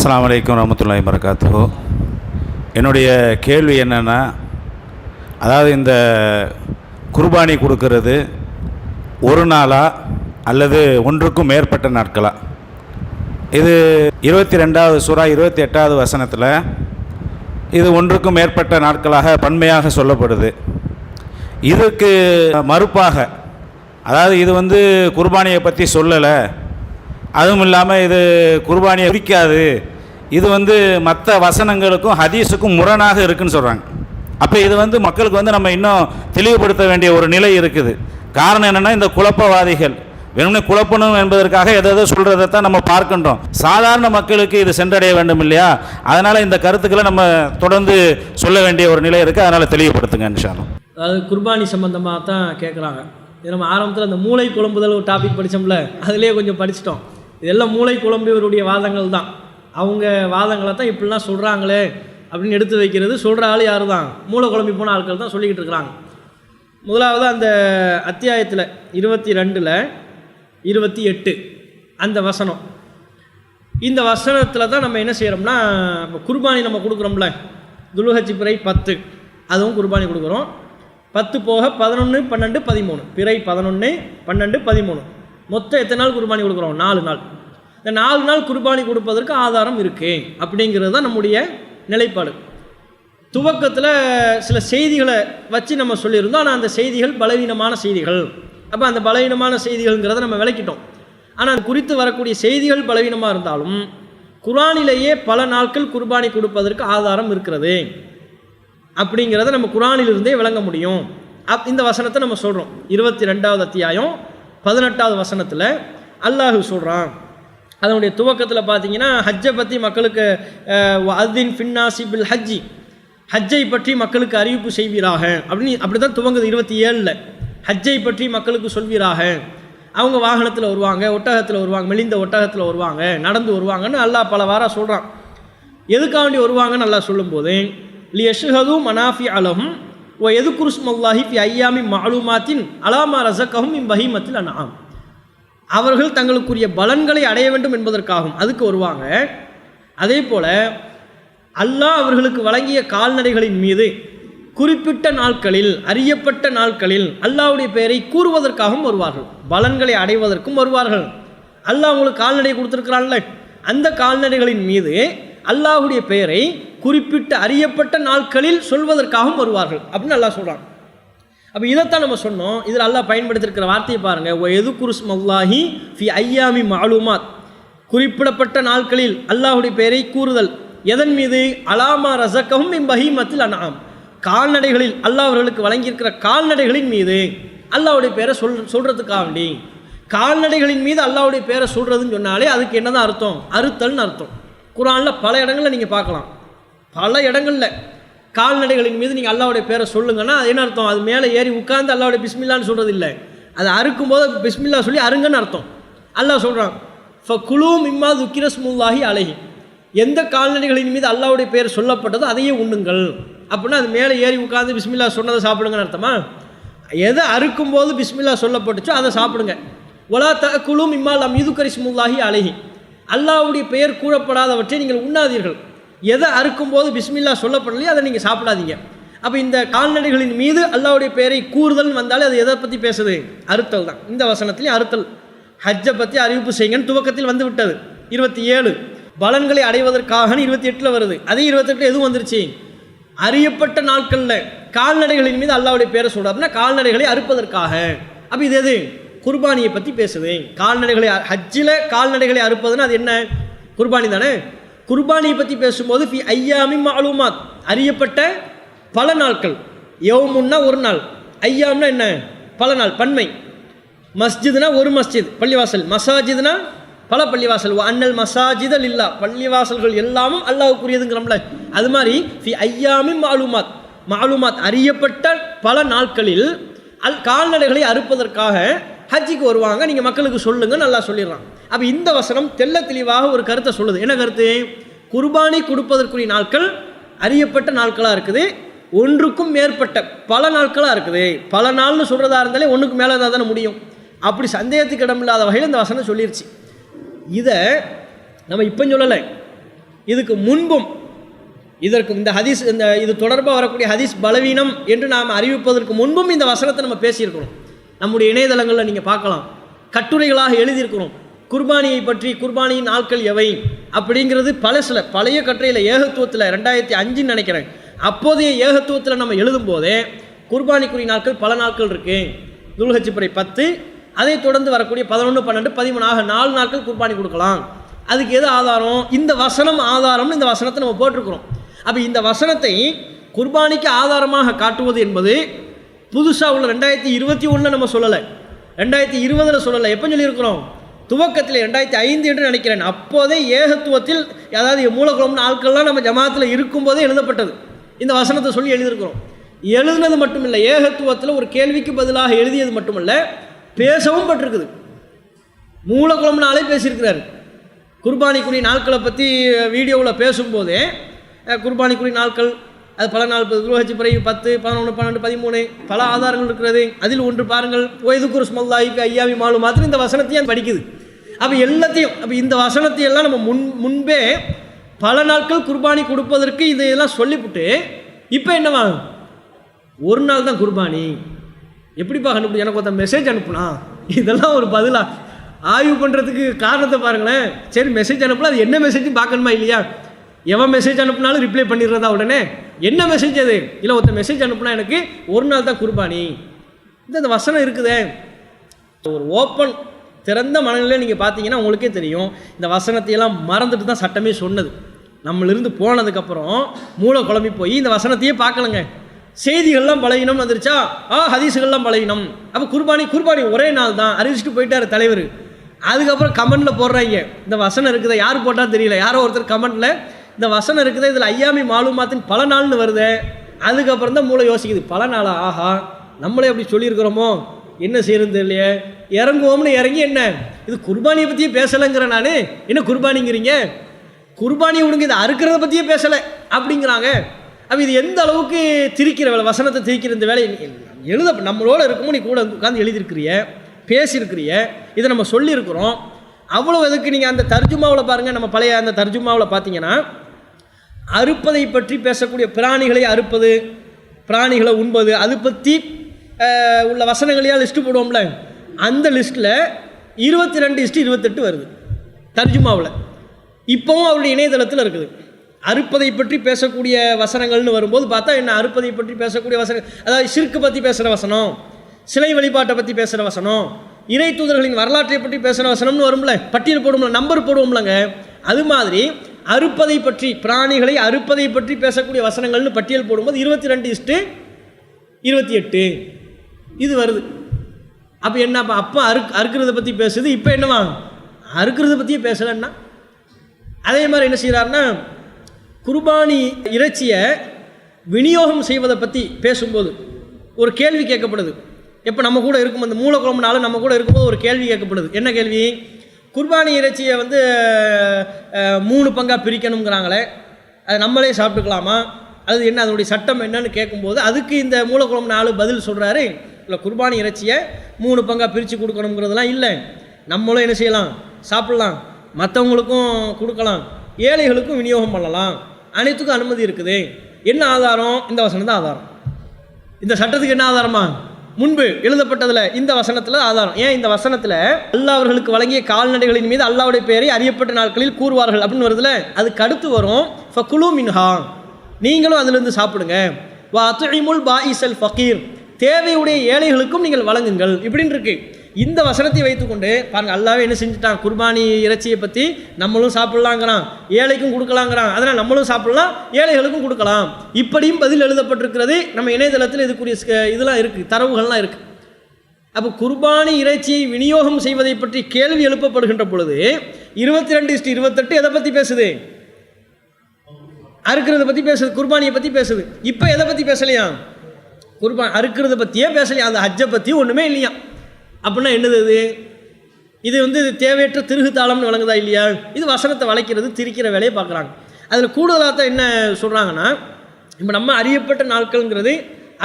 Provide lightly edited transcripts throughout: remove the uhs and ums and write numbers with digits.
அஸ்ஸலாமு அலைக்கும் வரஹ்மத்துல்லாஹி வபரகாத்துஹு. என்னுடைய கேள்வி என்னென்னா, அதாவது இந்த குர்பானி கொடுக்கறது ஒரு நாளா அல்லது ஒன்றுக்கும் மேற்பட்ட நாட்களா? இது 22வது சூரா 28வது வசனத்தில் இது ஒன்றுக்கும் மேற்பட்ட நாட்களாக பன்மையாக சொல்லப்படுது. இதுக்கு மறுப்பாக, அதாவது இது குர்பானியை பற்றி சொல்லலை, அதுவும் இல்லாமல் இது குர்பானியை குறிக்காது, இது மற்ற வசனங்களுக்கும் ஹதீஸுக்கும் முரணாக இருக்குன்னு சொல்கிறாங்க. அப்போ இது மக்களுக்கு நம்ம இன்னும் தெளிவுபடுத்த வேண்டிய ஒரு நிலை இருக்குது. காரணம் என்னென்னா, இந்த குழப்பவாதிகள் வெறுமனே குழப்பணும் என்பதற்காக எதோ சொல்கிறதைத்தான் நம்ம பார்க்கின்றோம். சாதாரண மக்களுக்கு இது சென்றடைய வேண்டும் இல்லையா? அதனால் இந்த கருத்துக்களை நம்ம தொடர்ந்து சொல்ல வேண்டிய ஒரு நிலை இருக்குது. அதனால் தெளிவுபடுத்துங்க இன்ஷா அல்லாஹ். அதாவது குர்பானி சம்பந்தமாக தான் கேட்குறாங்க. இது நம்ம ஆரம்பத்தில் அந்த மூளை குழம்புதல் ஒரு டாபிக் படித்தோம்ல, அதுலேயே கொஞ்சம் படிச்சிட்டோம். இதெல்லாம் மூளை குழம்பியவருடைய வாதங்கள் தான். அவங்க வாதங்களை தான் இப்படிலாம் சொல்கிறாங்களே அப்படின்னு எடுத்து வைக்கிறது. சொல்கிற ஆள் யார் தான்? மூளை குழம்பி போன ஆட்கள் தான் சொல்லிக்கிட்டு இருக்கிறாங்க. முதலாவது அந்த அத்தியாயத்தில் 22ல் 28 அந்த வசனம், இந்த வசனத்தில் தான் நம்ம என்ன செய்கிறோம்னா, குர்பானி நம்ம கொடுக்குறோம்ல, துல்ஹஜ் பிறை 10 அதுவும் குர்பானி கொடுக்குறோம். 10 போக 11, 12, 13, பிறை 11, 12, 13, மொத்தம் எத்தனை நாள் குர்பானி கொடுக்குறோம்? 4 நாள். இந்த 4 நாள் குர்பானி கொடுப்பதற்கு ஆதாரம் இருக்குது அப்படிங்கிறது தான் நம்முடைய நிலைப்பாடு. துவக்கத்தில் சில செய்திகளை வச்சு நம்ம சொல்லியிருந்தோம். ஆனால் அந்த செய்திகள் பலவீனமான செய்திகள். அப்போ அந்த பலவீனமான செய்திகள்ங்கிறத நம்ம விளக்கிட்டோம். ஆனால் அது குறித்து வரக்கூடிய செய்திகள் பலவீனமாக இருந்தாலும் குர்ஆனிலேயே பல நாட்கள் குர்பானி கொடுப்பதற்கு ஆதாரம் இருக்கிறது அப்படிங்கிறத நம்ம குர்ஆனிலிருந்தே விளங்க முடியும். இந்த வசனத்தை நம்ம சொல்கிறோம். 22வது அத்தியாயம் 18வது வசனத்தில் அல்லாஹ் சொல்கிறான். அதனுடைய துவக்கத்தில் பார்த்தீங்கன்னா, ஹஜ்ஜை பற்றி மக்களுக்கு அத்தின் ஃபின்னாசி பில் ஹஜ்ஜி, ஹஜ்ஜை பற்றி மக்களுக்கு அறிவிப்பு செய்வீராக அப்படின்னு அப்படி தான் துவங்குது. 27ல் ஹஜ்ஜை பற்றி மக்களுக்கு சொல்வீராக. அவங்க வாகனத்தில் வருவாங்க, ஒட்டகத்தில் வருவாங்க, மெலிந்த ஒட்டகத்தில் வருவாங்க, நடந்து வருவாங்கன்னு அல்லாஹ் பல வாரம் சொல்கிறான். எதுக்காண்டி வருவாங்கன்னு அல்லாஹ் சொல்லும்போது, லியஷ்ஹது மனாஃபி அலஹும் ஓ எதுகுருஸ்மல்லாஹி ஃபி ஐயாமி மஅலூமாத்தின் அலாமா ரஸகஹும் மின் பஹீமத்தில் அன்ஆம். அவர்கள் தங்களுக்குரிய பலன்களை அடைய வேண்டும் என்பதற்காகவும் அதுக்கு வருவாங்க. அதே போல் அல்லாஹ் அவர்களுக்கு வழங்கிய கால்நடைகளின் மீது குறிப்பிட்ட நாட்களில், அறியப்பட்ட நாட்களில் அல்லாஹ்வுடைய பெயரை கூறுவதற்காகவும் வருவார்கள். பலன்களை அடைவதற்கும் வருவார்கள். அல்லாஹ் உங்களுக்கு கால்நடை கொடுத்துருக்கிறான்ல, அந்த கால்நடைகளின் மீது அல்லாஹ்வுடைய பெயரை குறிப்பிட்ட அறியப்பட்ட நாட்களில் சொல்வதற்காகவும் வருவார்கள் அப்படின்னு அல்லாஹ் சொல்கிறான். அப்போ இதைத்தான் நம்ம சொன்னோம். இதில் அல்லாஹ் பயன்படுத்தியிருக்கிற வார்த்தையை பாருங்கள். ஒ எதுகுருஸ்மல்லாஹி ஃபி ஐயாமி மஅலூமாத், குறிப்பிடப்பட்ட நாட்களில் அல்லாஹ்வுடைய பெயரை கூறுதல். எதன் மீது? அலாமா ரஸகஹும் மின் பஹீமத்தில் அன்ஆம், கால்நடைகளில் அல்லாஹ் அவர்களுக்கு வழங்கியிருக்கிற கால்நடைகளின் மீது அல்லாஹ்வுடைய பேரை சொல்கிறதுக்காக வேண்டி. கால்நடைகளின் மீது அல்லாஹ்வுடைய பேரை சொல்கிறதுன்னு சொன்னாலே அதுக்கு என்ன தான் அர்த்தம்? அறுத்தல்னு அர்த்தம். குர்ஆனில் பல இடங்களில் நீங்கள் பார்க்கலாம். பல இடங்களில் கால்நடைகளின் மீது நீங்கள் அல்லாஹ்வுடைய பேரை சொல்லுங்கன்னா அது என்ன அர்த்தம்? அது மேலே ஏறி உட்கார்ந்து அல்லாஹ்வுடைய பிஸ்மில்லான்னு சொல்கிறது இல்லை. அது அறுக்கும்போது பிஸ்மில்லா சொல்லி அருங்கன்னு அர்த்தம். அல்லாஹ் சொல்கிறான், ஃபகுலூ மிம்மா துக்கிரஸ்முல்லாஹி அலைஹி, எந்த கால்நடைகளின் மீது அல்லாஹ்வுடைய பேர் சொல்லப்பட்டதோ அதையே உண்ணுங்கள். அப்படின்னா அது மேலே ஏறி உட்காந்து பிஸ்மில்லா சொன்னதை சாப்பிடுங்கன்னு அர்த்தமா? எதை அறுக்கும்போது பிஸ்மில்லா சொல்லப்பட்டுச்சோ அதை சாப்பிடுங்க. ஒலா தஅகுலூ மிம்மா லம் யுதுக்கரிஸ்முல்லாஹி அலைஹி, அல்லாஹ்வுடைய பெயர் கூறப்படாதவற்றை நீங்கள் உண்ணாதீர்கள். எதை அறுக்கும்போது பிஸ்மில்லா சொல்லப்படலையோ அதை நீங்கள் சாப்பிடாதீங்க. அப்போ இந்த கால்நடைகளின் மீது அல்லாஹ்வுடைய பெயரை கூறுதல் வந்தாலே அது எதை பற்றி பேசுது? அறுத்தல் தான். இந்த வசனத்துலேயும் அறுத்தல். ஹஜ்ஜை பற்றி அறிவிப்பு செய்யுங்கன்னு துவக்கத்தில் வந்து விட்டது. 27 பலன்களை அடைவதற்காக 28ல் வருது. அதே 28 எதுவும் வந்துருச்சு? அறியப்பட்ட நாட்களில் கால்நடைகளின் மீது அல்லாஹ்வுடைய பேரை சொல்கிறார். அப்படின்னா கால்நடைகளை அறுப்பதற்காக. அப்போ இது எது? குர்பானியை பற்றி பேசுது. கால்நடைகளை ஹஜ்ஜில் கால்நடைகளை அறுப்பதுன்னா அது என்ன? குர்பானி தானே. குர்பானியை பற்றி பேசும்போது ஃபி ஐயாமி மஅலூமாத், அறியப்பட்ட பல நாட்கள். யௌமுன்னா ஒரு நாள், ஐயாம்னா என்ன? பல நாள், பன்மை. மஸ்ஜித்னா ஒரு மஸ்ஜித், பள்ளிவாசல். மசாஜித்னா பல பள்ளிவாசல். அன்னல் மசாஜித லில்லா, பள்ளிவாசல்கள் எல்லாமும் அல்லாஹ்வுக்குரியதுங்கிறோம்ல. அது மாதிரி ஃபி ஐயாமி மஅலூமாத், மஅலூமாத் அறியப்பட்ட பல நாட்களில் கால்நடைகளை அறுப்பதற்காக ஹஜ்ஜிக்கு வருவாங்க, நீங்கள் மக்களுக்கு சொல்லுங்க நல்லா சொல்லிடுறான். அப்போ இந்த வசனம் தெள்ள தெளிவாக ஒரு கருத்தை சொல்லுது. என்ன கருத்து? குர்பானி கொடுப்பதற்குரிய நாட்கள் அறியப்பட்ட நாட்களாக இருக்குது, ஒன்றுக்கும் மேற்பட்ட பல நாட்களாக இருக்குது. பல நாள்னு சொல்கிறதா இருந்தாலே ஒன்றுக்கு மேலே இருந்தால் தானே முடியும். அப்படி சந்தேகத்துக்கு இடமில்லாத வகையில் இந்த வசனம் சொல்லிருச்சு. இதை நம்ம இப்போ சொல்லலை, இதுக்கு முன்பும் இதற்கு இந்த ஹதீஸ் இது தொடர்பாக வரக்கூடிய ஹதீஸ் பலவீனம் என்று நாம் அறிவிப்பதற்கு முன்பும் இந்த வசனத்தை நம்ம பேசியிருக்கிறோம். நம்முடைய இணையதளங்களில் நீங்கள் பார்க்கலாம், கட்டுரைகளாக எழுதியிருக்கிறோம். குர்பானியை பற்றி, குர்பானியின் நாட்கள் எவை அப்படிங்கிறது பழைய கட்டுரையில் ஏகத்துவத்தில் 2005 நினைக்கிறேன், அப்போதைய ஏகத்துவத்தில் நம்ம எழுதும் போதே குர்பானிக்குரிய நாட்கள் பல நாட்கள் இருக்குது. துல்ஹஜ் பிறை 10, அதை தொடர்ந்து வரக்கூடிய 11, 12, 13 ஆக 4 நாட்கள் குர்பானி கொடுக்கலாம். அதுக்கு எது ஆதாரம்? இந்த வசனம் ஆதாரம்னு இந்த வசனத்தை நம்ம போட்டிருக்கிறோம். அப்போ இந்த வசனத்தை குர்பானிக்கு ஆதாரமாக காட்டுவது என்பது புதுசாக உள்ள 2021 நம்ம சொல்லலை, 2020 சொல்லலை. எப்போ சொல்லியிருக்கிறோம்? துவக்கத்தில் 2005 என்று நினைக்கிறேன். அப்போதே ஏகத்துவத்தில், அதாவது மூலக்குழம்பு ஆட்கள்லாம் நம்ம ஜமாத்தில் இருக்கும்போதே எழுதப்பட்டது. இந்த வசனத்தை சொல்லி எழுதியிருக்கிறோம். எழுதுனது மட்டுமில்லை, ஏகத்துவத்தில் ஒரு கேள்விக்கு பதிலாக எழுதியது மட்டுமல்ல, பேசவும் பட்டிருக்குது. மூலக்குழம்புனாலே பேசியிருக்கிறார். குர்பானிக்குரிய நாட்களை பற்றி வீடியோவில் பேசும்போதே குர்பானிக்குரிய நாட்கள் அது பல நாள், துல்ஹஜ் பிறை 10, 11, 12, 13 பல ஆதாரங்கள் இருக்கிறது. அதில் ஒன்று பாருங்கள், ஒய்துக்குர் ஸ்மல்லாஹி ஐயாமி மாலுமாத்னு இந்த வசனத்தையும் படிக்குது. அப்போ எல்லாத்தையும், அப்போ இந்த வசனத்தையெல்லாம் நம்ம முன்பே பல நாட்கள் குர்பானி கொடுப்பதற்கு இதையெல்லாம் சொல்லிவிட்டு இப்போ என்னவா, ஒரு நாள் தான் குர்பானி எப்படிப்பா கண்டுபிடி? எனக்கு ஒருத்தன் மெசேஜ் அனுப்புனா, இதெல்லாம் ஒரு பதிலாக ஆய்வு பண்ணுறதுக்கு காரணத்தை பாருங்களேன். சரி, மெசேஜ் அனுப்புனா அது என்ன மெசேஜ் பார்க்கணுமா இல்லையா? எவன் மெசேஜ் அனுப்புனாலும் ரிப்ளை பண்ணிடுறதா உடனே? என்ன மெசேஜ் அது? இல்லை, ஒருத்தன் மெசேஜ் அனுப்புனா எனக்கு ஒரு நாள் தான் குர்பானி, இந்த வசனம் இருக்குதே. ஒரு ஓப்பன் திறந்த மனநிலையில் நீங்கள் பார்த்தீங்கன்னா உங்களுக்கே தெரியும், இந்த வசனத்தையெல்லாம் மறந்துட்டு தான் சட்டமே சொன்னது. நம்மளிருந்து போனதுக்கப்புறம் மூளை குழம்பி போய் இந்த வசனத்தையே பார்க்கலங்க. செய்திகள்லாம் பலவீனம் வந்துருச்சா, ஹதீஸுகள்லாம் பலவீனம். அப்போ குர்பானி ஒரே நாள் தான் அறிவிச்சிட்டு போயிட்டார் தலைவர். அதுக்கப்புறம் கமெண்டில் போடுறாங்க, இந்த வசனம் இருக்குதா, யார் போட்டால் தெரியல, யாரோ ஒருத்தர் கமெண்டில் இந்த வசனம் இருக்குதா, இதில் ஐயாமி மாலுமாத்தின் பல நாள்னு வருது. அதுக்கப்புறம் தான் மூளை யோசிக்குது, பல நாளா, ஆஹா நம்மளே அப்படி சொல்லியிருக்கிறோமோ, என்ன செய்யறது இல்லையே, இறங்குவோம்னு இறங்கி என்ன இது குர்பானியை பற்றியே பேசலைங்கிற நான், என்ன குர்பானிங்கிறீங்க, குர்பானியை விடுங்க, இதை அறுக்கிறத பற்றியே பேசலை அப்படிங்கிறாங்க. அப்போ இது எந்த அளவுக்கு திரிக்கிற வேலை, வசனத்தை திரிக்கிற இந்த வேலை நம்மளோட இருக்குமோ, நீ கூட உட்காந்து எழுதியிருக்கிறிய, பேசியிருக்கிறிய, இதை நம்ம சொல்லியிருக்கிறோம். அவ்வளோ எதுக்கு நீங்கள் அந்த தர்ஜுமாவில் பாருங்கள், நம்ம பழைய அந்த தர்ஜுமாவில் பார்த்தீங்கன்னா அறுப்பதை பற்றி பேசக்கூடிய, பிராணிகளை அறுப்பது, பிராணிகளை உண்பது, அது பற்றி உள்ள வசனங்களையா லிஸ்ட்டு போடுவோம்ல, அந்த லிஸ்ட்டில் 22:28 வருது தர்ஜுமாவில். இப்போவும் அவருடைய இணையதளத்தில் இருக்குது. அறுப்பதை பற்றி பேசக்கூடிய வசனங்கள்னு வரும்போது பார்த்தா என்ன, அறுப்பதை பற்றி பேசக்கூடிய வசனம், அதாவது ஷிர்க்கு பற்றி பேசுகிற வசனம், சிலை வழிபாட்டை பற்றி பேசுகிற வசனம், இறை தூதர்களின் வரலாற்றை பற்றி பேசுகிற வசனம்னு வரும்ல, பட்டியல் போடுவோம்ல, நம்பர் போடுவோம்லங்க. அது மாதிரி அறுப்பதை பற்றி, பிராணிகளை அறுப்பதை பற்றி பேசக்கூடிய வசனங்கள்னு பட்டியல் போடும்போது 22:28 இது வருது. அப்போ என்ன, அப்போ அறுக்கிறத பற்றி பேசுது, இப்போ என்னவா அறுக்கிறத பற்றியே பேசலைன்னா. அதே மாதிரி என்ன செய்கிறாருன்னா, குர்பானி இறைச்சியை விநியோகம் செய்வதை பற்றி பேசும்போது ஒரு கேள்வி கேட்கப்படுது. எப்போ நம்ம கூட இருக்கும், அந்த மூலக்குழம்புனால நம்ம கூட இருக்கும்போது ஒரு கேள்வி கேட்கப்படுது. என்ன கேள்வி? குர்பானி இறைச்சியை 3 பங்காக பிரிக்கணுங்கிறாங்களே, அதை நம்மளே சாப்பிட்டுக்கலாமா, அது என்ன, அதனுடைய சட்டம் என்னன்னு கேட்கும்போது அதுக்கு இந்த மூலக்குழம்பு 4 பதில் சொல்கிறாரு. இல்லை, குர்பானி இறைச்சியை 3 பங்காக பிரித்து கொடுக்கணுங்கிறதுலாம் இல்லை, நம்மளும் என்ன செய்யலாம், சாப்பிட்லாம், மற்றவங்களுக்கும் கொடுக்கலாம், ஏழைகளுக்கும் விநியோகம் பண்ணலாம், அனைத்துக்கும் அனுமதி இருக்குது. என்ன ஆதாரம்? இந்த வசனம் தான் ஆதாரம். இந்த சட்டத்துக்கு என்ன ஆதாரமா? முன்பு எழுதப்பட்டதில் இந்த வசனத்தில் ஆதாரம். ஏன் இந்த வசனத்தில் அல்லாஹ் அவர்களுக்கு வழங்கிய கால்நடைகளின் மீது அல்லாஹ்வுடைய பெயரை அறியப்பட்ட நாட்களில் கூறுவார்கள் அப்படின்னு வருதுல, அதுக்கு அடுத்து வரும் ஃபகுலு மின்ஹா, நீங்களும் அதிலிருந்து சாப்பிடுங்க, வா அத்இமுல் பாஇஸல் ஃபகீர், தேவையுடைய ஏழைகளுக்கும் நீங்கள் வழங்குங்கள் இப்படின்னு இருக்கு. இந்த வசனத்தை வைத்துக்கொண்டு பாருங்கள், அல்லாஹ்வே என்ன செஞ்சுட்டான், குர்பானி இறைச்சியை பற்றி நம்மளும் சாப்பிட்லாங்கிறான், ஏழைக்கும் கொடுக்கலாங்கிறான், அதனால் நம்மளும் சாப்பிட்லாம், ஏழைகளுக்கும் கொடுக்கலாம். இப்படியும் பதில் எழுதப்பட்டிருக்கிறது. நம்ம இணையதளத்தில் இதுக்குரிய இதெல்லாம் இருக்குது, தரவுகள்லாம் இருக்குது. அப்போ குர்பானி இறைச்சியை விநியோகம் செய்வதை பற்றி கேள்வி எழுப்பப்படுகின்ற பொழுது 22:28 எதை பற்றி பேசுது? அறுக்கிறத பற்றி பேசுது, குர்பானியை பற்றி பேசுது. இப்போ எதை பற்றி பேசலையா? அறுக்கிறத பற்றியே பேசலையா, அந்த ஹஜ்ஜை பற்றி ஒன்றுமே இல்லையா. அப்படின்னா என்னது இது? இது தேவையற்ற திருகுத்தாளம்னு வழங்குதா இல்லையா? இது வசனத்தை வளைக்கிறது, திரிக்கிற வேலையை பார்க்குறாங்க. அதில் கூடுதலாக தான் என்ன சொல்கிறாங்கன்னா, இப்போ நம்ம அறியப்பட்ட நாட்கள்ங்கிறது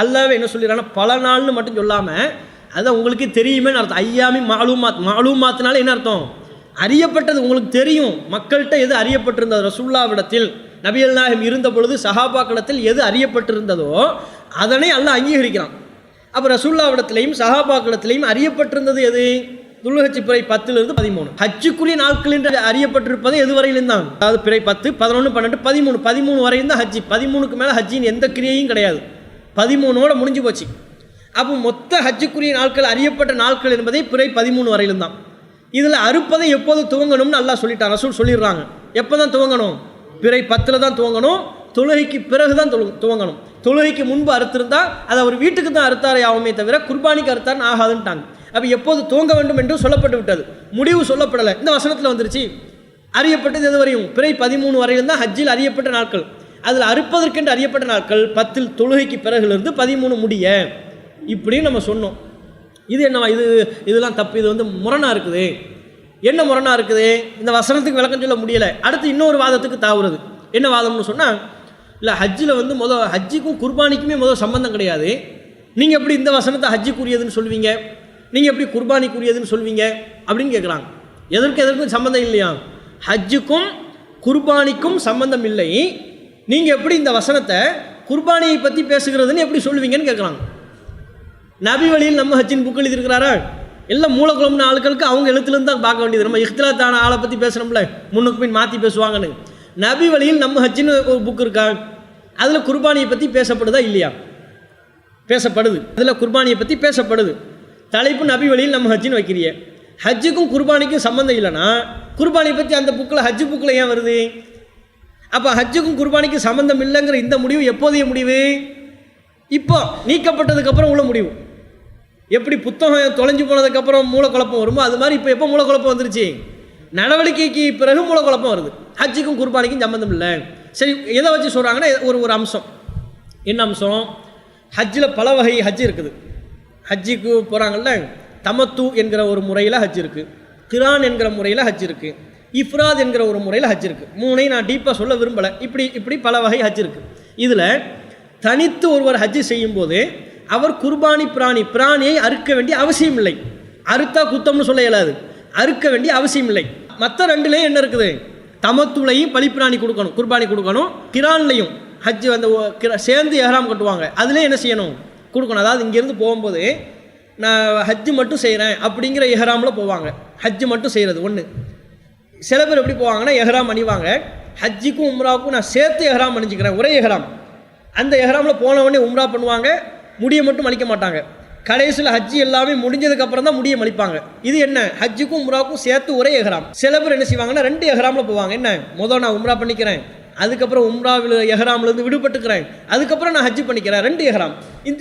அல்லாஹ்வே என்ன சொல்லிடுறாங்கன்னா பல நாள்னு மட்டும் சொல்லாமல், அதுதான் உங்களுக்கே தெரியுமேன்னு அர்த்தம். ஐயாமி மாலூமாத்னால என்ன அர்த்தம்? அறியப்பட்டது உங்களுக்கு தெரியும். மக்கள்கிட்ட எது அறியப்பட்டிருந்தது, ரசூலுல்லாஹ்விடத்தில் நபிகள் நாயகம் இருந்த பொழுது சஹாபாக்களிடத்தில் எது அறியப்பட்டிருந்ததோ அதனை அல்லாஹ் அங்கீகரிக்கிறான். அப்போ ரசூலுல்லாஹ்விடத்திலையும் சஹாபாக்களிடத்திலையும் அறியப்பட்டிருந்தது எது? துல்ஹஜ் பிறை 10லிருந்து 13. ஹஜ்ஜுக்குரிய நாட்கள் என்று அறியப்பட்டிருப்பது எது வரையிலும் தான்? அதாவது பிறை 10, 11, 12, 13 வரையும் தான் ஹஜ்ஜி. 13க்கு மேலே ஹஜ்ஜின் எந்த கிரியையும் கிடையாது. 13ஓட முடிஞ்சு போச்சு. அப்போ மொத்த ஹஜ்ஜுக்குரிய நாட்கள் அறியப்பட்ட நாட்கள் என்பதை பிறை 13 வரையிலும் தான். இதில் அறுப்பதை எப்போது துவங்கணும்னு அல்லாஹ் சொல்லிட்டான், ரசூல் சொல்லிடுறாங்க. எப்போ தான் துவங்கணும்? பிறை 10 தான் துவங்கணும். தொழுகைக்கு பிறகு தான் துவங்கணும். தொழுகைக்கு முன்பு அறுத்திருந்தா அது அவர் வீட்டுக்கு தான் அறுத்தாரே ஆகுமே தவிர குர்பானிக்கு அறுத்தாருன்னு ஆகாதுன்ட்டாங்க. அப்போ எப்போது துவங்க வேண்டும் என்று சொல்லப்பட்டு விட்டது, முடிவு சொல்லப்படலை. இந்த வசனத்தில் வந்துருச்சு. அறியப்பட்டது எது வரையும்? பிறை 13 வரையிலும் தான் ஹஜ்ஜில் அறியப்பட்ட நாட்கள். அதில் அறுப்பதற்கென்று அறியப்பட்ட நாட்கள் 10 தொழுகைக்கு பிறகுலேருந்து 13 முடிய. இப்படின்னு நம்ம சொன்னோம். இது என்னவா? இதெல்லாம் தப்பு. இது முரணாக இருக்குது. என்ன முரணாக இருக்குது? இந்த வசனத்துக்கு விளக்கம் சொல்ல முடியலை. அடுத்து இன்னொரு வாதத்துக்கு தாவுறது. என்ன வாதம்னு சொன்னால், இல்லை ஹஜ்ஜில் ஹஜ்ஜிக்கும் குர்பானிக்குமே சம்பந்தம் கிடையாது. நீங்கள் எப்படி இந்த வசனத்தை ஹஜ்ஜுக்குரியதுன்னு சொல்லுவீங்க, நீங்கள் எப்படி குர்பானிக்குரியதுன்னு சொல்வீங்க அப்படின்னு கேட்குறாங்க. எதற்கும் சம்மந்தம் இல்லையா? ஹஜ்ஜுக்கும் குர்பானிக்கும் சம்பந்தம் இல்லை. நீங்கள் எப்படி இந்த வசனத்தை குர்பானியை பற்றி பேசுகிறதுன்னு எப்படி சொல்லுவீங்கன்னு கேட்குறாங்க. நபி வழியில் நம்ம ஹஜ்ஜின் புக் எழுதியிருக்கிறாரா? எல்லாம் மூலக்குழம்புன ஆட்களுக்கு அவங்க எழுத்துலேருந்து தான் பார்க்க வேண்டியது. நம்ம இஹ்திலாத்தான ஆளை பற்றி பேசுகிறோம்ல, முன்னுக்கு பின் மாற்றி பேசுவாங்கன்னு. நபி வழியில் நம்ம ஹஜ்ஜின்னு ஒரு புக் இருக்கா? அதில் குர்பானியை பற்றி பேசப்படுதா இல்லையா? பேசப்படுது. அதில் குர்பானியை பற்றி பேசப்படுது. தலைப்பு நபி வழியில் நம்ம ஹஜ்ஜின்னு வைக்கிறிய. ஹஜ்ஜுக்கும் குர்பானிக்கும் சம்மந்தம் இல்லைன்னா குர்பானியை பற்றி அந்த புக்கில், ஹஜ்ஜு புக்கில் ஏன் வருது? அப்போ ஹஜ்ஜுக்கும் குர்பானிக்கும் சம்மந்தம் இல்லைங்கிற இந்த முடிவு எப்போதைய முடிவு? இப்போ நீக்கப்பட்டதுக்கப்புறம் உள்ள முடிவு. எப்படி புத்தகம் தொலைஞ்சு போனதுக்கப்புறம் மூலக்குழப்பம் வருமோ அது மாதிரி இப்போ எப்போ மூலக்குழப்பம் வந்துருச்சு? நடவடிக்கைக்கு பிறகு மூலக்குழப்பம் வருது. ஹஜ்ஜுக்கும் குர்பானிக்கும் சம்மந்தம் இல்லை. சரி, எதை வச்சு சொல்கிறாங்கன்னா ஒரு அம்சம். என்ன அம்சம்? ஹஜ்ஜில் பல வகை ஹஜ்ஜு இருக்குது. ஹஜ்ஜுக்கு போகிறாங்கல்ல, தமத்து என்கிற ஒரு முறையில் ஹஜ் இருக்குது, கிரான் என்கிற முறையில் ஹஜ் இருக்குது, இஃப்ராத் என்கிற ஒரு முறையில் ஹஜ் இருக்குது. மூணையும் நான் டீப்பாக சொல்ல விரும்பலை. இப்படி பல வகை ஹஜ் இருக்குது. இதில் தனித்து ஒருவர் ஹஜ்ஜு செய்யும்போது அவர் குர்பானி பிராணியை அறுக்க வேண்டிய அவசியம் இல்லை. அறுத்தா குத்தம்னு சொல்ல இயலாது. அறுக்க வேண்டிய அவசியம் இல்லை. மற்ற ரெண்டுலேயும் என்ன இருக்குது? தமத்துலையும் பலிப்பிராணி கொடுக்கணும், குர்பானி கொடுக்கணும். கிரான்லையும் ஹஜ்ஜு சேர்ந்து எஹ்ராம் கட்டுவாங்க, அதுலேயும் என்ன செய்யணும்? கொடுக்கணும். அதாவது இங்கேருந்து போகும்போது நான் ஹஜ்ஜு மட்டும் செய்கிறேன் அப்படிங்கிற எஹ்ராமில் போவாங்க. ஹஜ்ஜு மட்டும் செய்கிறது ஒன்று. சில பேர் எப்படி போவாங்கன்னா எஹ்ராம் அணிவாங்க. ஹஜ்ஜுக்கும் உம்ராவுக்கும் நான் சேர்த்து எஹ்ராம் அணிஞ்சிக்கிறேன், ஒரே எஹ்ராம். அந்த எஹ்ராமில் போனவொடனே உம்ரா பண்ணுவாங்க, முடியை மட்டும் மலிக்க மாட்டாங்க. கடைசியில் ஹஜ்ஜி எல்லாமே முடிஞ்சதுக்கப்புறம் தான் முடியை மலிப்பாங்க. இது என்ன? ஹஜ்ஜுக்கும் உம்ராவுக்கும் சேர்த்து ஒரே எஹ்ராம். சில பேர் என்ன செய்வாங்கன்னா 2 எஹ்ராமில் போவாங்க. என்ன? முதல் நான் உம்ரா பண்ணிக்கிறேன், அதுக்கப்புறம் உம்ராவில் எஹ்ராம்லேருந்து விடுபட்டுக்கிறேன், அதுக்கப்புறம் நான் ஹஜ்ஜு பண்ணிக்கிறேன், 2 எஹ்ராம்.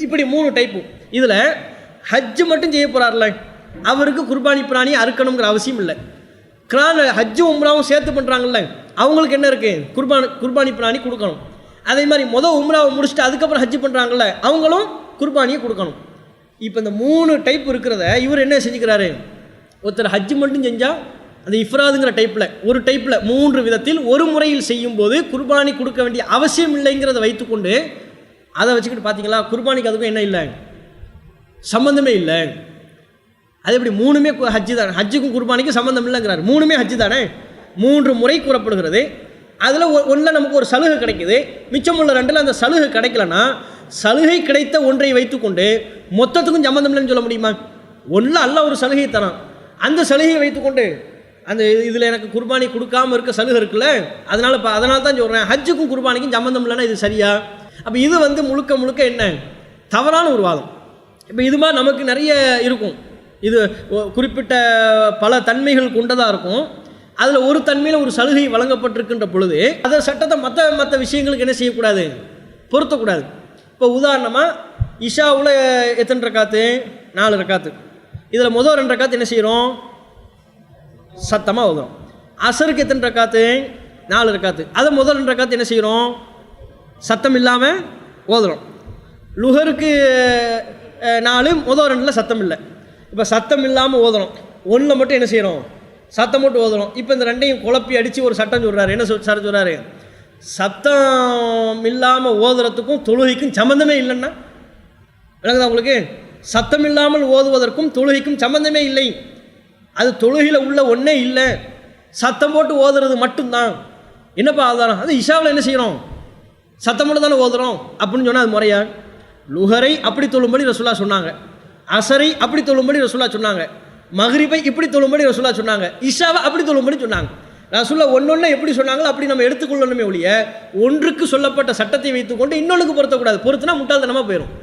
இப்படி 3 டைப்பு. இதில் ஹஜ்ஜு மட்டும் செய்ய போகிறார்ல, அவருக்கு குர்பானி பிராணி அறுக்கணுங்கிற அவசியம் இல்லை. கிரான் ஹஜ்ஜு உம்ராவும் சேர்த்து பண்ணுறாங்கல்ல, அவங்களுக்கு என்ன இருக்குது? குர்பானி பிராணி கொடுக்கணும். அதே மாதிரி உம்ராவை முடிச்சுட்டு அதுக்கப்புறம் ஹஜ்ஜு பண்ணுறாங்கல்ல, அவங்களும் குர்பானியை கொடுக்கணும். இப்போ இந்த 3 டைப் இருக்கிறத இவர் என்ன செஞ்சுக்கிறாரு? ஒருத்தர் ஹஜ்ஜு மட்டும் செஞ்சால் அந்த இஃப்ராதுங்கிற ஒரு டைப்பில் 3 விதத்தில் ஒரு முறையில் செய்யும்போது குர்பானி கொடுக்க வேண்டிய அவசியம் இல்லைங்கிறத வைத்துக்கொண்டு அதை வச்சுக்கிட்டு பார்த்தீங்களா, குர்பானிக்கு அதுக்கும் என்ன இல்லை? சம்மந்தமே இல்லை. அது எப்படி? 3மே ஹஜ்ஜு தானே, ஹஜ்ஜுக்கும் குர்பானிக்கும் சம்மந்தம் இல்லைங்கிறார். 3மே ஹஜ்ஜு தானே. 3 முறை கூறப்படுகிறது. அதில் ஒன்றில் நமக்கு ஒரு சலுகை கிடைக்குது, மிச்சம் உள்ள 2ல் அந்த சலுகை கிடைக்கலன்னா சலுகை கிடைத்த ஒன்றை வைத்துக்கொண்டு மொத்தத்துக்கும் சம்மந்தம் இல்லைன்னு சொல்ல முடியுமா? ஒன்றில் அல்ல ஒரு சலுகை தரான், அந்த சலுகையை வைத்துக்கொண்டு அந்த இதில் எனக்கு குர்பானி கொடுக்காமல் இருக்க சலுகை இருக்குல்ல, அதனால தான் சொல்கிறேன் ஹஜ்ஜுக்கும் குர்பானிக்கும் சம்மந்தம் இல்லைன்னா இது சரியா? அப்போ இது முழுக்க என்ன தவறான ஒரு வாதம். இப்போ இது மாதிரி நமக்கு நிறைய இருக்கும். இது குறிப்பிட்ட பல தன்மைகள் கொண்டதாக இருக்கும். அதில் ஒரு தன்மையில் ஒரு சலுகை வழங்கப்பட்டிருக்கின்ற பொழுது அதை சட்டத்தை மற்ற விஷயங்களுக்கு என்ன செய்யக்கூடாது? பொருத்தக்கூடாது. இப்போ உதாரணமாக இஷாவில் எத்தனை ரக்காத்து? 4 ரக்காத்து. இதில் முதல் 2 ரக்காத்து என்ன செய்கிறோம்? சத்தமாக ஓதுறோம். அசருக்கு எத்தனை ரக்காத்து? 4 ரக்காத்து. அதை முதல் 2 ரக்காத்து என்ன செய்கிறோம்? சத்தம் இல்லாமல் ஓதுறோம். லுஹருக்கு 4, முதல் 2ல் சத்தம் இல்லை. இப்போ சத்தம் இல்லாமல் ஓதுறோம். 1ல் மட்டும் என்ன செய்கிறோம்? சத்தம் மட்டும் ஓதுறோம். இப்போ இந்த 2ஐயும் குழப்பி அடித்து ஒரு சட்டம் சொல்கிறாரு. என்ன சொல்கிறாரு? சத்தம் இல்லாமல் ஓதுறதுக்கும் தொழுகைக்கும் சம்மந்தமே இல்லைன்னா விளங்குதா உங்களுக்கு? சத்தம் இல்லாமல் ஓதுவதற்கும் தொழுகைக்கும் சம்பந்தமே இல்லை. அது தொழுகையில் உள்ள ஒன்றே இல்லை, சத்தம் போட்டு ஓதுறது மட்டும்தான். என்னப்பா ஆதாரம்? அது இஷாவில் என்ன செய்கிறோம்? சத்தம் மட்டும் தானே ஓதுறோம் அப்படின்னு சொன்னால் அது முறையா? லுஹரை அப்படி தொழும்படி ரசூலா சொன்னாங்க, அசரை அப்படி தொழும்படி ரசூலா சொன்னாங்க, மக்ரிபை இப்படி தொழும்படி ரசூலா சொன்னாங்க, இஷாவை அப்படி தொழும்படி சொன்னாங்க. ரசூலா ஒன்னொன்று எப்படி சொன்னாங்களோ அப்படி நம்ம எடுத்துக்கொள்ளணுமே ஒழிய ஒன்றுக்கு சொல்லப்பட்ட சட்டத்தை வைத்துக்கொண்டு இன்னொன்றுக்கு பொருத்தக்கூடாது. பொறுத்துனா முட்டாள்தனமாக போயிடும்.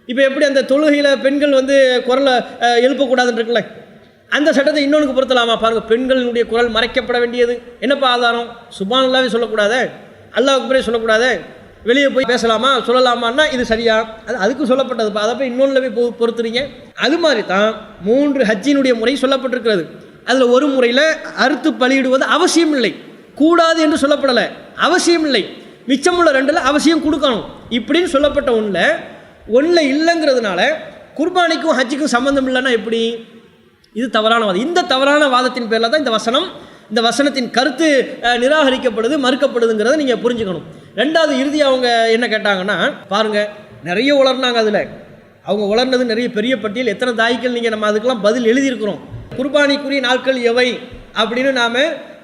இப்போ எப்படி அந்த தொழுகையில் பெண்கள் குரலை எழுப்பக்கூடாதுன்னு இருக்குல்ல, அந்த சட்டத்தை இன்னொன்றுக்கு பொருத்தலாமா? பாருங்கள், பெண்களினுடைய குரல் மறைக்கப்பட வேண்டியது என்னப்பா ஆதாரம்? சுப்ஹானல்லாஹ்வே சொல்லக்கூடாதே, அல்லாஹ் அக்பரே சொல்லக்கூடாதே, வெளியே போய் பேசலாமா சொல்லலாமான்னா இது சரியா? அதுக்கு சொல்லப்பட்டதுப்பா, அதை போய் இன்னொன்று போய் பொறுத்துறீங்க. அது மாதிரி தான் 3 ஹஜ்ஜினுடைய முறை சொல்லப்பட்டிருக்கிறது. அதில் ஒரு முறையில் அறுத்து பலியிடுவது அவசியம் இல்லை, கூடாது என்று சொல்லப்படலை, அவசியம் இல்லை. மிச்சமுள்ள 2ல் அவசியம் கொடுக்கணும் இப்படின்னு சொல்லப்பட்ட ஒன்றில் இல்லைங்கிறதுனால குர்பானிக்கும் ஹஜ்ஜுக்கும் சம்மந்தம் இல்லைன்னா எப்படி? இது தவறான வாதம். இந்த தவறான வாதத்தின் பேரில் தான் இந்த வசனத்தின் கருத்து நிராகரிக்கப்படுது, மறுக்கப்படுதுங்கிறத நீங்கள் புரிஞ்சுக்கணும். 2வது இறுதியாக அவங்க என்ன கேட்டாங்கன்னா, பாருங்கள், நிறைய உளர்னாங்க. அதில் அவங்க உளர்னது நிறைய பெரிய பட்டியல், எத்தனை தாய்க்கள் நீங்கள் நம்ம அதுக்கெல்லாம் பதில் எழுதியிருக்கிறோம். குர்பானிக்குரிய நாட்கள் எவை அப்படின்னு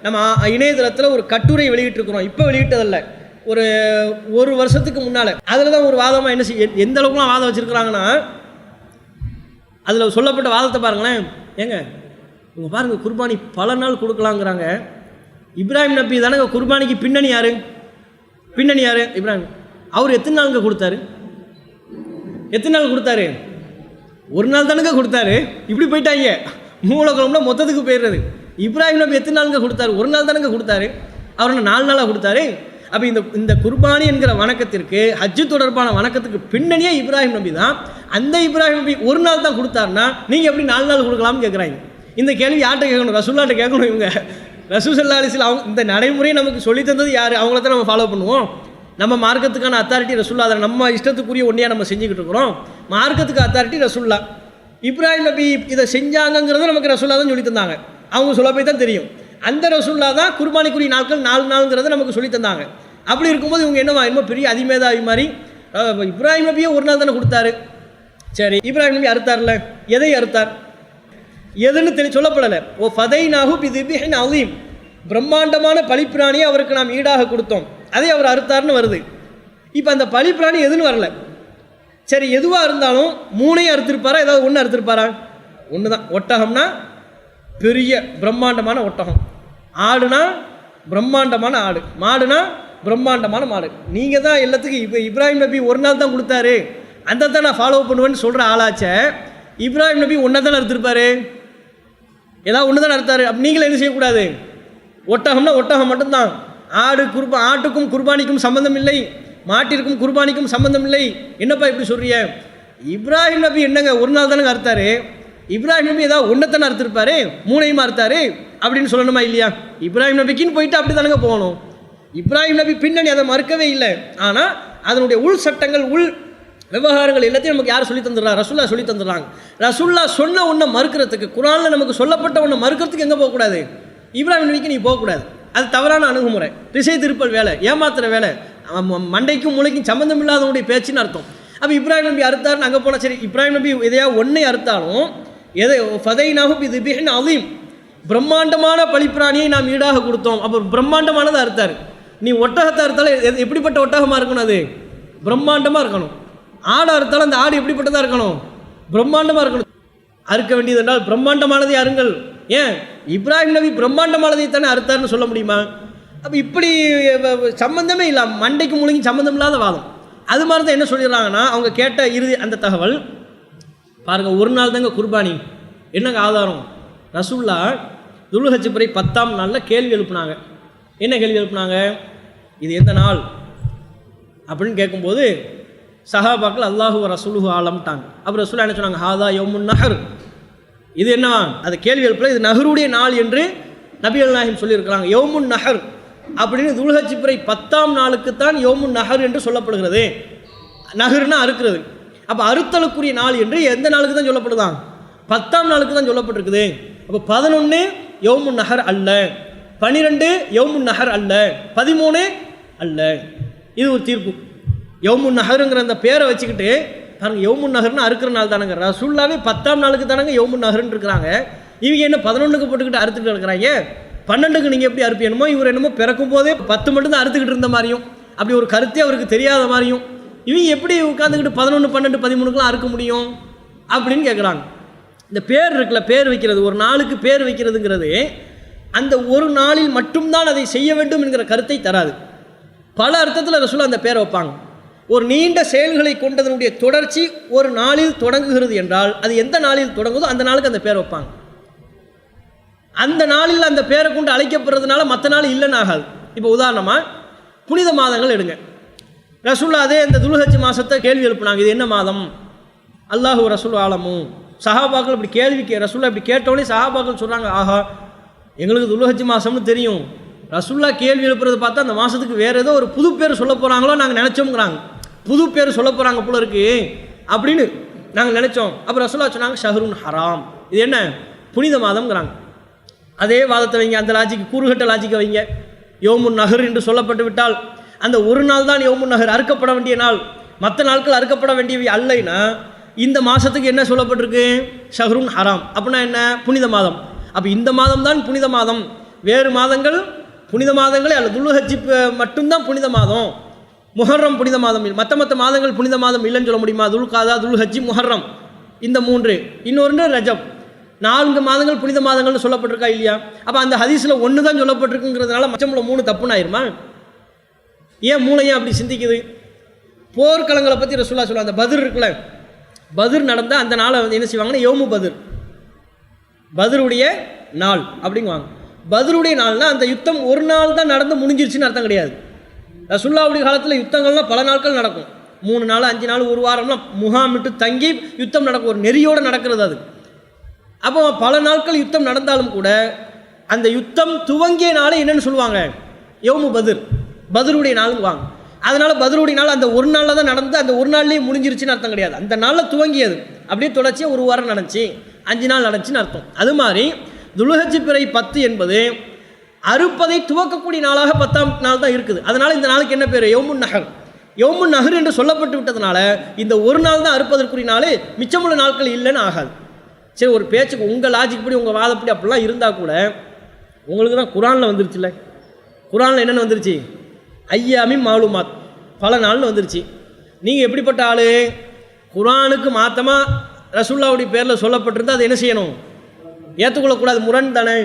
நம்ம இணையதளத்தில் ஒரு கட்டுரை வெளியிட்டிருக்கிறோம். இப்போ வெளியிட்டதில்லை, ஒரு வருஷத்துக்கு முன்னால். அதில் தான் ஒரு வாதமாக என்ன எந்த அளவுக்குலாம் வாதம் வச்சுருக்கிறாங்கன்னா, அதில் சொல்லப்பட்ட வாதத்தை பாருங்களேன். ஏங்க இவங்க பாருங்கள், குர்பானி பல நாள் கொடுக்கலாங்கிறாங்க. இப்ராஹிம் நபி தானே குர்பானிக்கு பின்னணி யார்? இப்ராஹிம். அவர் எத்தனை நாளுங்க கொடுத்தாரு? ஒரு நாள் தானுங்க கொடுத்தாரு. இப்படி போயிட்டாங்க, மூலக்குழம்புனா மொத்தத்துக்கு போயிடுறது. இப்ராஹிம் நபி எத்தனை நாளுங்க கொடுத்தாரு? ஒரு நாள் தானுங்க கொடுத்தாரு. அவர் 4 நாளாக கொடுத்தாரு. அப்போ இந்த குர்பானி என்கிற வணக்கத்திற்கு, ஹஜ்ஜு தொடர்பான வணக்கத்துக்கு பின்னணியே இப்ராஹிம் நபி தான். அந்த இப்ராஹிம் நபி ஒரு நாள் தான் கொடுத்தாருன்னா நீங்கள் எப்படி 4 நாள் கொடுக்கலாம்னு கேட்குறாங்க. இந்த கேள்வி யார்கிட்ட கேட்கணும்? ரசூல்லாட்ட கேட்கணும். இவங்க ரசூல் ஸல்லல்லாஹு அலைஹி வஸல்லம் அவங்க இந்த நடைமுறையை நமக்கு சொல்லித்தந்தது யார்? அவங்கள தான் நம்ம ஃபாலோ பண்ணுவோம். நம்ம மார்க்கத்துக்கான அத்தாரிட்டி ரசூல்லா. அதை நம்ம இஷ்டத்துக்குரிய ஒன்றையாக நம்ம செஞ்சுக்கிட்டு இருக்கிறோம். மார்க்கத்துக்கு அத்தாரிட்டி ரசூல்லா. இப்ராஹிம் நபி இதை செஞ்சாங்கிறத நமக்கு ரசூல்லா தான் சொல்லி தந்தாங்க. அவங்க சொல்ல போய் தான் தெரியும். அந்த ரசூல்லா தான் குர்பானிக்குரிய நாட்கள் 4 நாளுங்கிறத நமக்கு சொல்லி தந்தாங்க. அப்படி இருக்கும்போது இவங்க என்னமோ பெரிய அதிமேதாவி மாதிரி இப்ராஹிம் நபியே ஒரு நாள் தானே கொடுத்தாரு. சரி, இப்ராஹிம் நபி அறுத்தார்ல, எதை அறுத்தார்? எதுன்னு சொல்லப்படலை. ஓ ஃபதைனாஹு பிதிபிஹின் அஸீம், பிரம்மாண்டமான பலிப்பிராணியை அவருக்கு நாம் ஈடாக கொடுத்தோம், அதை அவர் அறுத்தார்னு வருது. இப்போ அந்த பலிப்பிராணி எதுன்னு வரல. சரி, எதுவாக இருந்தாலும் 3ஐயும் அறுத்திருப்பாரா? ஏதாவது ஒன்று அறுத்திருப்பாரா? ஒன்று தான். ஒட்டகம்னா பெரிய பிரம்மாண்டமான ஒட்டகம், ஆடுனா பிரம்மாண்டமான ஆடு, மாடுனா பிரம்மாண்டமான மாடு. நீங்கள் தான் எல்லாத்துக்கும் இப்போ இப்ராஹிம் நபி ஒரு நாள் தான் கொடுத்தாரு, அந்த தான் நான் ஃபாலோ பண்ணுவேன்னு சொல்கிற ஆளாச்ச. இப்ராஹிம் நபி ஒன்றை தான் அறுத்திருப்பாரு, ஏதாவது ஒன்று தான் அறுத்தாரு. அப்போ நீங்களும் என்ன செய்யக்கூடாது? ஒட்டகம்னா ஒட்டகம் மட்டும்தான். ஆட்டுக்கும் குர்பானிக்கும் சம்பந்தம் இல்லை, மாட்டிற்கும் குர்பானிக்கும் சம்பந்தம் இல்லை. என்னப்பா இப்படி சொல்றிய? இப்ராஹிம் நபி என்னங்க ஒரு நாள் தானே அறுத்தாரு? இப்ராஹிம் நபி ஏதாவது ஒன்றத்தானே அறுத்திருப்பாரு, 3ஐயும் அறுத்தாரு அப்படின்னு சொல்லணுமா இல்லையா? இப்ராஹிம் நபிக்குன்னு போயிட்டு அப்படி தானங்க போகணும். இப்ராஹிம் நபி பின்னணி அதை மறுக்கவே இல்லை. ஆனால் அதனுடைய உள் சட்டங்கள், உள் விவகாரங்கள் எல்லாத்தையும் நமக்கு யார் சொல்லி தந்துடுறாங்க? ரசூல்லா சொல்லி தந்துடுறாங்க. ரசூல்லா சொன்ன ஒன்றை மறுக்கிறதுக்கு, குர்ஆனில் நமக்கு சொல்லப்பட்ட ஒன்றை மறுக்கிறதுக்கு எங்கே போகக்கூடாது? இப்ராஹிம் நபிக்கு நீ போகக்கூடாது. அது தவறான அணுகுமுறை, திசை திருப்பல் வேலை, ஏமாத்துற வேலை, மண்டைக்கும் மூளைக்கும் சம்மந்தம் இல்லாதவனுடைய பேச்சுன்னு அர்த்தம். அப்போ இப்ராஹிம் நபி அறுத்தாருன்னு அங்கே போனால் சரி, இப்ராஹிம் நபி எதையா ஒன்றை அறுத்தாலும் எதை ஃபதைனாஹு பிதிபிஹின் அஸீம், பிரம்மாண்டமான பலிப்பிராணியை நாம் ஈடாக கொடுத்தோம். அப்போ பிரம்மாண்டமானதை அறுத்தார். நீ ஒட்டகத்தை அறுத்தாலும் எப்படிப்பட்ட ஒட்டகமாக இருக்கணும்? அது பிரம்மாண்டமாக இருக்கணும். ஆடு அறுத்தாலும் அந்த ஆடு எப்படிப்பட்டதாக இருக்கணும்? பிரம்மாண்டமாக இருக்கணும். அறுக்க வேண்டியது என்றால் பிரம்மாண்டமானதை அருங்கள். ஏன் இப்ராஹிம் நபி பிரம்மாண்டமானதை தானே அறுத்தார்னு சொல்ல முடியுமா? அப்போ இப்படி சம்மந்தமே இல்லை, மண்டைக்கு மூளைக்கு சம்மந்தம் இல்லாத வாதம். அது மாதிரி தான் என்ன சொல்லிடுறாங்கன்னா, அவங்க கேட்ட இறுதி அந்த தகவல் பாருங்கள், ஒரு நாள் தாங்க குர்பானி. என்னங்க ஆதாரம்? ரசூல்லா துல்ஹஜ் பிறை 10ஆம் நாளில் கேள்வி எழுப்புனாங்க. என்ன கேள்வி எழுப்புனாங்க? இது எந்த நாள் அப்படின்னு கேட்கும்போது சஹாபாக்கள் அல்லாஹு ரசூலுஹு ஆலம்ட்டாங்க. அப்புறம் ரசூலா என்ன சொன்னாங்க? ஹாதா யௌமுன் நஹர். இது என்னவா? அது கேள்வி எழுப்பல, இது நஹருடைய நாள் என்று நபிகள் நாயகம் சொல்லியிருக்கிறாங்க. யௌமுன் நஹர் அப்படின்னு துல்ஹஜ் பிறை 10ஆம் நாளுக்குத்தான் யௌமுன் நஹர் என்று சொல்லப்படுகிறது. நஹர்னா அறுக்கிறது. அப்போ அறுத்தலுக்குரிய நாள் என்று எந்த நாளுக்கு தான் சொல்லப்படுதான்? 10ஆம் நாளுக்கு தான் சொல்லப்பட்டிருக்குது. அப்போ 11 யௌமுன் நஹர் அல்ல, 12 யௌமுன் நஹர் அல்ல, 13 அல்ல. இது ஒரு தீர்ப்பு. யௌமுன் நஹருங்கிற அந்த பேரை வச்சுக்கிட்டு பாருங்க, யௌமுன் நஹர்னு அறுக்கிற நாள் தானங்க. ரசூல்லாவே 10ஆம் நாளுக்கு தானங்க யௌமுன் நஹர்ன்னு இருக்கிறாங்க. இவங்க என்ன 11க்கு போட்டுக்கிட்டு அறுத்துக்கிட்டு இருக்கிறாங்க, 12க்கு நீங்கள் எப்படி அறுப்பியணுமோ இவர் என்னமோ பிறக்கும் போதே 10 மட்டும்தான் அறுத்துக்கிட்டு இருந்த மாதிரியும், அப்படி ஒரு கருத்தே அவருக்கு தெரியாத மாதிரியும், இவங்க எப்படி உட்காந்துக்கிட்டு 11, 12, 13க்குலாம் அறுக்க முடியும் அப்படின்னு கேட்குறாங்க. இந்த பேர் இருக்குல்ல, பேர் வைக்கிறது, ஒரு நாளுக்கு பேர் வைக்கிறதுங்கிறது அந்த ஒரு நாளில் மட்டும்தான் அதை செய்ய வேண்டும் என்கிற கருத்தை தராது. பல அர்த்தத்தில் ரசூலுல்லாஹ் அந்த பேரை வைப்பாங்க. ஒரு நீண்ட செயல்களை கொண்டதனுடைய தொடர்ச்சி ஒரு நாளில் தொடங்குகிறது என்றால் அது எந்த நாளில் தொடங்குதோ அந்த நாளுக்கு அந்த பேரை வைப்பாங்க. அந்த நாளில் அந்த பேரை கொண்டு அழைக்கப்படுறதுனால மற்ற நாள் இல்லைன்னு ஆகாது. இப்போ உதாரணமாக புனித மாதங்கள் எடுங்க. ரசூலுல்லாஹ் அதே இந்த துல்ஹஜ் மாதத்தை கேள்வி எழுப்புனாங்க, இது என்ன மாதம்? அல்லாஹு ரசூல் ஆலமும். சஹாபாக்கள் இப்படி கேள்வி ரசூலுல்லாஹ் இப்படி கேட்டோடனே சஹாபாக்கள் சொல்கிறாங்க, ஆஹா எங்களுக்கு துல்ஹஜ் மாதம்னு தெரியும், ரசூலுல்லாஹ் கேள்வி எழுப்புறது பார்த்தா அந்த மாதத்துக்கு வேறு ஏதோ ஒரு புது பேர் சொல்ல போகிறாங்களோ நாங்கள் நினச்சோங்கிறாங்க. புது பேர் சொல்ல போகிறாங்க போல இருக்கு அப்படின்னு நாங்கள் நினச்சோம். அப்போ ரசூலுல்லாஹ் சொன்னாங்க ஷஹ்ருன் ஹராம், இது என்ன புனித மாதம்ங்கிறாங்க. அதே வாதத்தை வைங்க, அந்த லாஜிக்கு கூறுகட்ட லாஜிக்கை வைங்க. யோமுன் நஹர் என்று சொல்லப்பட்டு விட்டால் அந்த ஒரு நாள் தான் யோமுன் நஹர், அறுக்கப்பட வேண்டிய நாள், மற்ற நாட்கள் அறுக்கப்பட வேண்டியவை அல்லைன்னா இந்த மாதத்துக்கு என்ன சொல்லப்பட்டிருக்கு? ஷஹ்ருன் ஹராம். அப்படின்னா என்ன? புனித மாதம். அப்போ இந்த மாதம் தான் புனித மாதம், வேறு மாதங்கள் புனித மாதங்களே அல்ல. துல்ஹஜ் மட்டும்தான் புனித மாதம், முஹர்ரம் புனித மாதம் இல்லை. மற்ற மாதங்கள் புனித மாதம் இல்லைன்னு சொல்ல முடியுமா? துல்காதா, துல்ஹஜ், முஹர்ரம், இந்த 3. இன்னொன்று ரஜப். 4 மாதங்கள் புனித மாதங்கள்னு சொல்லப்பட்டிருக்கா இல்லையா? அப்போ அந்த ஹதீஸில் 1 தான் சொல்லப்பட்டிருக்குங்கிறதுனால மச்சமுள்ள 3 தப்புன்னு ஆயிருமா? ஏன் மூளையும் அப்படி சிந்திக்குது? போர்க்களங்களை பற்றி ரசூலுல்லாஹ் சொல்லுவாங்க. அந்த பத்ர் இருக்குல்ல, பத்ர் நடந்தால் அந்த நாளை வந்து என்ன செய்வாங்கன்னா யோமு பத்ர், பத்ருடைய நாள் அப்படிங்குவாங்க. பத்ருடைய நாள்னால் அந்த யுத்தம் ஒரு நாள் தான் நடந்து முடிஞ்சிருச்சுன்னு அர்த்தம் கிடையாது. ரசூலுல்லாஹ்வுடைய காலத்தில் யுத்தங்கள்லாம் பல நாட்கள் நடக்கும். 3 நாள் 5 நாள் ஒரு வாரம்லாம் முகாமிட்டு தங்கி யுத்தம் நடக்கும், ஒரு நெறியோடு நடக்கிறது அது. அப்போ பல நாட்கள் யுத்தம் நடந்தாலும் கூட அந்த யுத்தம் துவங்கிய நாளை என்னென்னு சொல்லுவாங்க? யௌமு பத்ர், பத்ருடைய நாளுங்குவாங்க. அதனால் பத்ருடைய நாள் அந்த ஒரு நாளில் தான் நடந்து அந்த ஒரு நாள்லேயே முடிஞ்சிருச்சுன்னு அர்த்தம் கிடையாது. அந்த நாளில் துவங்கியது அப்படியே தொடர்ச்சியாக ஒரு வாரம் நடந்துச்சு, 5 நாள் நடந்துச்சுன்னு அர்த்தம். அது மாதிரி துல்ஹஜ் பிறை 10 என்பது அறுப்பதை துவக்கக்கூடிய நாளாக 10ஆம் நாள் தான் இருக்குது. அதனால் இந்த நாளுக்கு என்ன பேர்? யௌமுன் நஹர். யௌமுன் நஹர் என்று சொல்லப்பட்டு விட்டதுனால இந்த ஒரு நாள் தான் அறுப்பதற்குரிய நாள், மிச்சமுள்ள நாட்கள் இல்லைன்னு ஆகாது. சரி, ஒரு பேச்சுக்கு உங்கள் லாஜிக் படி உங்கள் வாதப்படி அப்படிலாம் இருந்தால் கூட உங்களுக்கு தான் குரானில் வந்துருச்சுல்ல. குரானில் என்னென்னு வந்துருச்சு? ஐயாமி மாலுமாத், பல நாள்னு வந்துருச்சு. நீங்கள் எப்படிப்பட்ட ஆள்? குரானுக்கு மாற்றமாக ரசூலுல்லாஹ்வுடைய பேரில் சொல்லப்பட்டிருந்தால் அது என்ன செய்யணும்? ஏற்றுக்கொள்ளக்கூடாது, முரண் தானே.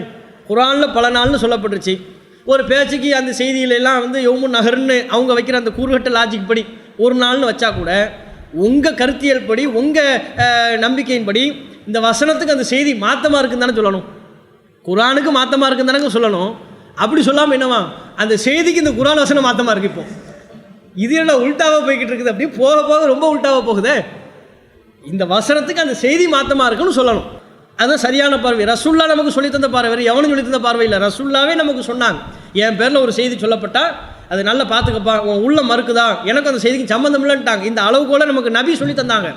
குரானில் பல நாள்னு சொல்லப்பட்டுருச்சு. ஒரு பேச்சுக்கு அந்த செய்தியிலெல்லாம் வந்து யௌமுன் நஹர்னு அவங்க வைக்கிற அந்த கூறுகட்ட லாஜிக் படி ஒரு நாள்னு வச்சா கூட உங்கள் கருத்தியல் படி உங்கள் நம்பிக்கையின்படி இந்த வசனத்துக்கு அந்த செய்தி மாற்றமாக இருக்குன்னு தானே சொல்லணும். குரானுக்கு மாற்றமாக இருக்குன்னு தானே சொல்லணும். அப்படி சொல்லாமல் என்னவா அந்த செய்திக்கு இந்த குரான் வசனம் மாற்றமாக இருக்குது. இப்போ இது என்ன உல்ட்டாவாக போய்கிட்டு இருக்குது? அப்படியே போக போக ரொம்ப உல்ட்டாவாக போகுதே. இந்த வசனத்துக்கு அந்த செய்தி மாற்றமாக இருக்குன்னு சொல்லணும். அதுதான் சரியான பார்வை. ரசூலுல்லாஹ் நமக்கு சொல்லி தந்த பார்வை, வேறு எவனும் சொல்லி தந்த பார்வை இல்லை. ரசூலுல்லாஹ்வே நமக்கு சொன்னாங்க, என் பேரில் ஒரு செய்தி சொல்லப்பட்டால் அது நல்லா பார்த்துக்கப்பா, உன் உள்ள மறுக்குதா, எனக்கு அந்த செய்திக்கு சம்மந்தம் இல்லைன்ட்டாங்க. இந்த அளவுகோல நமக்கு நபி சொல்லி தந்தாங்க,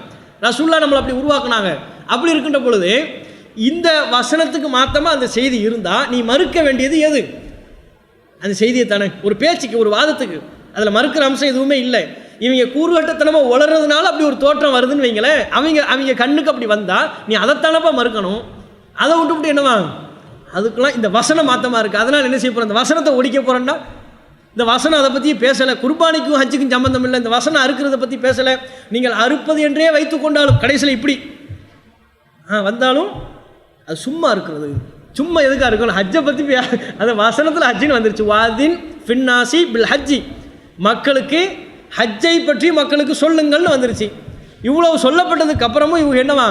ரசூலுல்லாஹ் நம்மளை அப்படி உருவாக்குனாங்க. அப்படி இருக்கின்ற பொழுது இந்த வசனத்துக்கு மாற்றமாக அந்த செய்தி இருந்தால் நீ மறுக்க வேண்டியது எது? அந்த செய்தியை தானே. ஒரு பேச்சுக்கு ஒரு வாதத்துக்கு அதில் மறுக்கிற அம்சம் எதுவுமே இல்லை. இவங்க கூறுகட்டத்தனமாக வளர்றதுனால அப்படி ஒரு தோற்றம் வருதுன்னு வைங்களேன். அவங்க கண்ணுக்கு அப்படி வந்தால் நீ அதைத்தானப்பா மறுக்கணும். அதை விட்டு என்னவா அதுக்கெல்லாம் இந்த வசனம் மாற்றமாக இருக்குது. அதனால் என்ன செய்ய போகிறோம்? இந்த வசனத்தை ஒடிக்க போகிறோன்னா இந்த வசனம் அதை பற்றி பேசலை. குர்பானிக்கும் ஹஜ்ஜுக்கும் சம்பந்தம் இல்லை. இந்த வசனம் அறுக்கிறத பற்றி பேசலை. நீங்கள் அறுப்பது என்றே வைத்து கொண்டாலும் கடைசியில் இப்படி வந்தாலும் அது சும்மா இருக்கிறது. சும்மா எதுக்காக இருக்கணும்? ஹஜ்ஜை பற்றி அந்த வசனத்தில் ஹஜ்ஜின்னு வந்துருச்சு. வாதின் ஃபின்னாசி பில் ஹஜ்ஜி, மக்களுக்கு ஹஜ்ஜை பற்றி மக்களுக்கு சொல்லுங்கள்னு வந்துருச்சு. இவ்வளவு சொல்லப்பட்டதுக்கு அப்புறமும் இவங்க என்னவா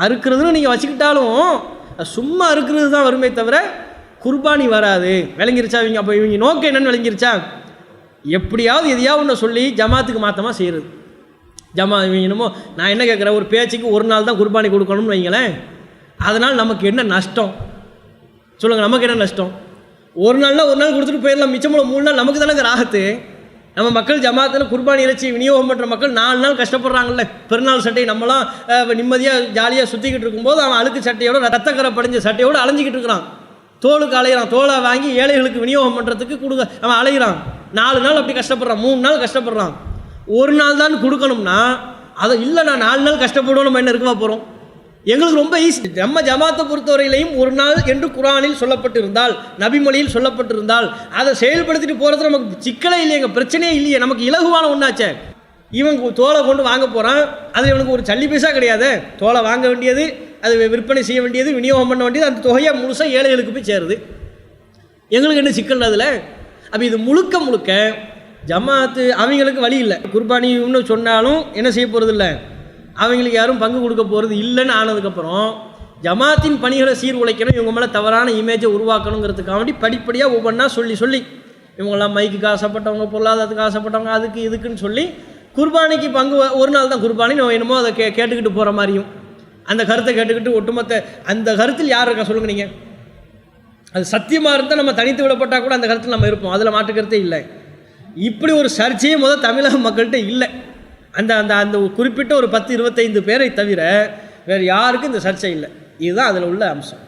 அறுக்கிறதுன்னு நீங்கள் வச்சுக்கிட்டாலும் சும்மா அறுக்கிறது தான் வருமே தவிர குர்பானி வராது. விளங்கிருச்சா இவங்க? அப்போ இவங்க நோக்கம் என்னென்னு விளங்கிருச்சா? எப்படியாவது எதையாவது ஒன்று சொல்லி ஜமாத்துக்கு மாற்றமாக செய்கிறது. இவங்க என்னமோ நான் என்ன கேட்குறேன், ஒரு பேச்சுக்கு ஒரு நாள் தான் குர்பானி கொடுக்கணும்னு வைங்களேன். அதனால் நமக்கு என்ன நஷ்டம் சொல்லுங்கள்? நமக்கு என்ன நஷ்டம்? ஒரு நாள்னா ஒரு நாள் கொடுத்துட்டு போயிடலாம், மிச்சமுள்ள 3 நாள் நமக்கு தானே ராகத்து. நம்ம மக்கள் ஜமாத்தில் குர்பானி இறைச்சி விநியோகம் பண்ணுற மக்கள் 4 நாள் கஷ்டப்படுறாங்கல்ல. பெருநாள் சட்டை நம்மளாம் நிம்மதியாக ஜாலியாக சுற்றிக்கிட்டு இருக்கும்போது அவன் அழுக்கு சட்டையோடு ரத்தக்கரை படிஞ்ச சட்டையோடு அலைஞ்சிக்கிட்டு இருக்கிறான். தோலுக்கு அலைகிறான். தோலை வாங்கி ஏழைகளுக்கு விநியோகம் பண்ணுறதுக்கு கொடுக்க அவன் அலைகிறான். 4 நாள் அப்படி கஷ்டப்படுறான், 3 நாள் கஷ்டப்படுறான். ஒரு நாள் தான் கொடுக்கணும்னா அதை இல்லை நான் 4 நாள் கஷ்டப்படுவோம், நம்ம என்ன இருக்கவா போகிறோம்? எங்களுக்கு ரொம்ப ஈஸி. நம்ம ஜமாத்தை பொறுத்தவரையிலையும் ஒரு நாள் என்று குர்ஆனில் சொல்லப்பட்டிருந்தால், நபிமொழியில் சொல்லப்பட்டிருந்தால் அதை செயல்படுத்திட்டு போகிறது நமக்கு சிக்கலே இல்லையங்க, பிரச்சனையே இல்லையே, நமக்கு இலகுவான ஒன்றாச்சே. இவன் தோலை கொண்டு வாங்க போகிறான், அதில் இவனுக்கு ஒரு சல்லி பைசா கிடையாது. தோலை வாங்க வேண்டியது, அது விற்பனை செய்ய வேண்டியது, விநியோகம் பண்ண வேண்டியது, அந்த தொகையை முழுசாக ஏழைகளுக்கு போய் சேருது. எங்களுக்கு என்ன சிக்கல் அதில்? அப்போ இது முழுக்க முழுக்க ஜமாத்து அவங்களுக்கு வழி இல்லை. குர்பானின்னு சொன்னாலும் என்ன செய்ய போகிறது இல்லை, அவங்களுக்கு யாரும் பங்கு கொடுக்க போகிறது இல்லைன்னு ஆனதுக்கப்புறம் ஜமாத்தின் பணிகளை சீர்குலைக்கணும், இவங்க மேலே தவறான இமேஜை உருவாக்கணுங்கிறதுக்காக வேண்டி படிப்படியாக ஒவ்வொன்றா சொல்லி இவங்கெல்லாம் மைக்குக்கு ஆசைப்பட்டவங்க, பொருளாதாரத்துக்கு ஆசைப்பட்டவங்க, அதுக்கு இதுக்குன்னு சொல்லி குர்பானிக்கு பங்கு ஒரு நாள் தான் குர்பானி, நம்ம என்னமோ அதை கேட்டுக்கிட்டு போகிற மாதிரியும் அந்த கருத்தை கேட்டுக்கிட்டு ஒட்டுமொத்த அந்த கருத்தில் யார் இருக்கா சொல்லுங்கள் நீங்கள்? அது சத்தியமாக இருந்தால் நம்ம தனித்து விடப்பட்டால் கூட அந்த கருத்தில் நம்ம இருப்போம், அதில் மாற்று கருத்தே இல்லை. இப்படி ஒரு சர்ச்சையே தமிழக மக்கள்கிட்ட இல்லை. அந்த அந்த அந்த குறிப்பிட்ட ஒரு 10-25 பேரை தவிர வேறு யாருக்கும் இந்த சர்ச்சை இல்லை. இதுதான் அதில் உள்ள அம்சம்.